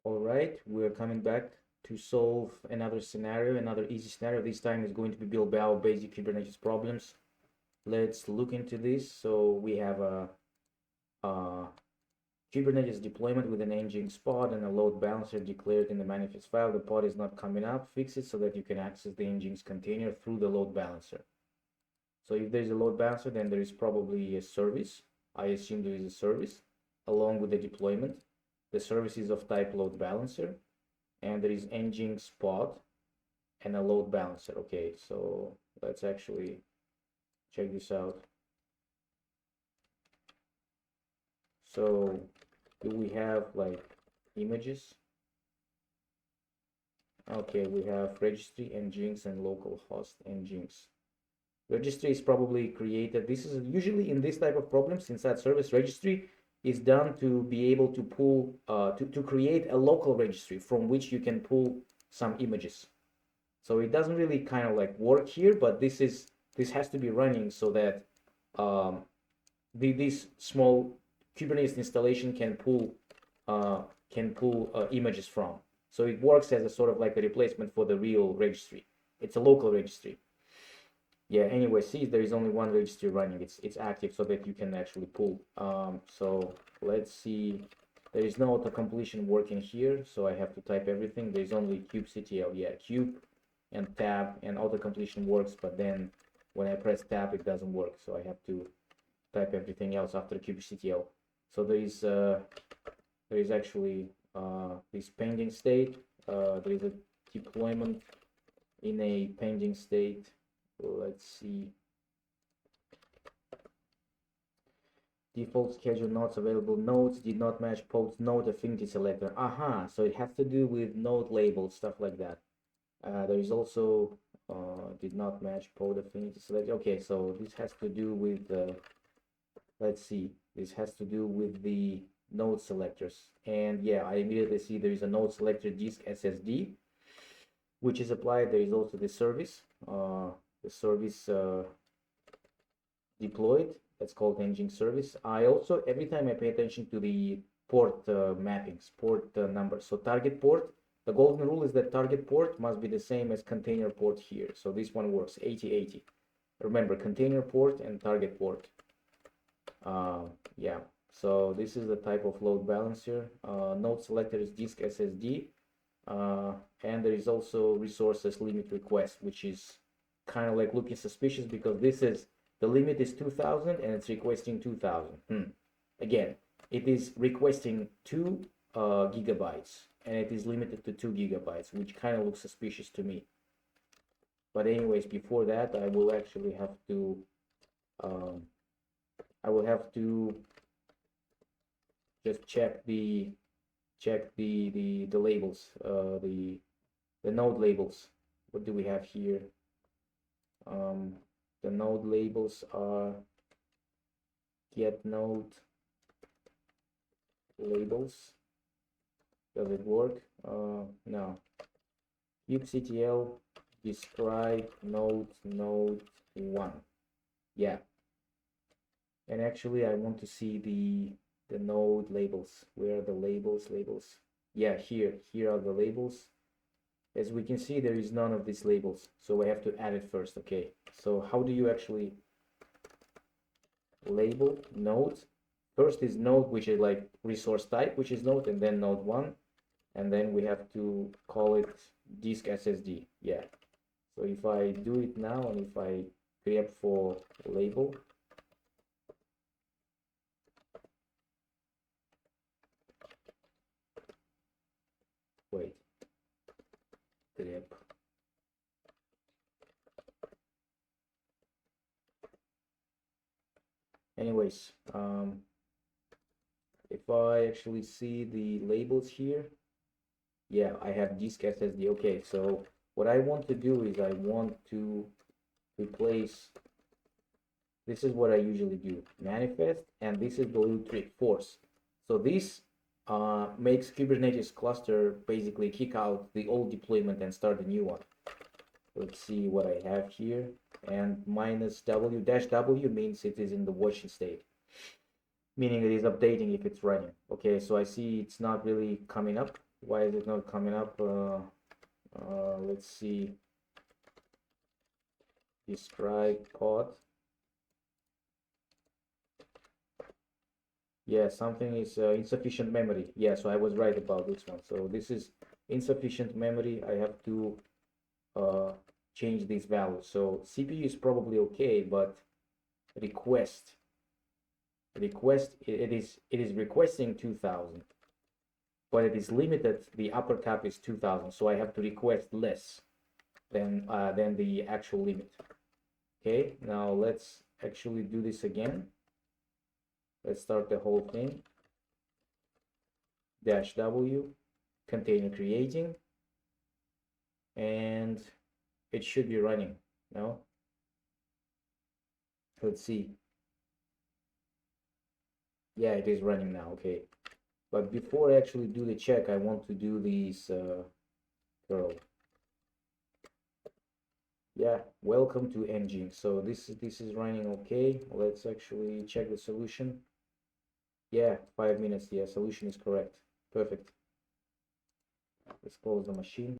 All right, we're coming back to solve another scenario, another easy scenario. This time is going to be Bilbao basic Kubernetes problems. Let's look into this. So we have a Kubernetes deployment with an Nginx pod and a load balancer declared in the manifest file. The pod is not coming up. Fix it so that you can access the Nginx container through the load balancer. So if there's a load balancer, then there is probably a service. I assume there is a service along with the deployment. The service is of type load balancer, and there is Nginx pod and a load balancer. Okay, so let's actually check this out. So do we have like images? Okay, we have registry Nginx and localhost Nginx. Registry is probably created. This is usually in this type of problems inside service. Registry is done to be able to pull to create a local registry from which you can pull some images. So it doesn't really kind of like work here, but this has to be running so that this small Kubernetes installation can pull images from. So it works as a sort of like a replacement for the real registry. It's a local registry. Yeah, anyway, see, there is only one registry running. It's active so that you can actually pull. So let's see. There is no auto-completion working here, so I have to type everything. There's only kubectl. Yeah, kube and tab, and auto-completion works, but then when I press tab, it doesn't work. So I have to type everything else after kubectl. So there is actually this pending state. There is a deployment in a pending state. Let's see. Default schedule nodes available nodes did not match post node affinity selector. Aha, so it has to do with node labels, stuff like that. There is also did not match pod affinity selector. Okay, so this has to do with let's see. This has to do with the node selectors. And yeah, I immediately see there is a node selector disk SSD, which is applied. There is also the service deployed. That's called Nginx service. I also, every time I pay attention to the port mappings, port numbers. So target port, the golden rule is that target port must be the same as container port here. So this one works, 8080. Remember, container port and target port. Yeah, so this is the type of load balancer. Node selector is disk SSD. And there is also resources limit request, which is kind of like looking suspicious because this is the limit is 2000 and it's requesting 2000. Again, it is requesting 2 gigabytes and it is limited to 2 gigabytes, which kind of looks suspicious to me. But anyways, before that, I will actually have to just check the labels, the node labels. What do we have here? The node labels are get node labels. Does it work? No. kubectl describe node 1. Yeah. And actually, I want to see the node labels. Where are the labels? Yeah, here are the labels. As we can see, there is none of these labels, so I have to add it first. Okay, so how do you actually label nodes? First is node, which is like resource type, which is node, and then node 1, and then we have to call it disk SSD. Yeah, so if I do it now and if I grep for label, wait, grep. Anyways, if I actually see the labels here, yeah, I have disk SSD. Okay, so what I want to do is I want to replace, this is what I usually do, manifest, and this is the loop trick force. So this makes Kubernetes cluster basically kick out the old deployment and start a new one. Let's see what I have here. And minus W, dash W means it is in the watching state, meaning it is updating if it's running. Okay, so I see it's not really coming up. Why is it not coming up? Let's see. Describe code. Yeah, something is insufficient memory. Yeah, so I was right about this one. So this is insufficient memory. I have to change these values. So CPU is probably okay, but request it is requesting 2000, but it is limited. The upper cap is 2000, so I have to request less than the actual limit. Okay, now let's actually do this again. Let's start the whole thing. -w, container creating, and it should be running now. Let's see. Yeah, it is running now. Okay, but before I actually do the check, I want to do these curl. Yeah, welcome to engine. So this is running okay. Let's actually check the solution. Yeah, 5 minutes. Yeah, solution is correct. Perfect. Let's close the machine.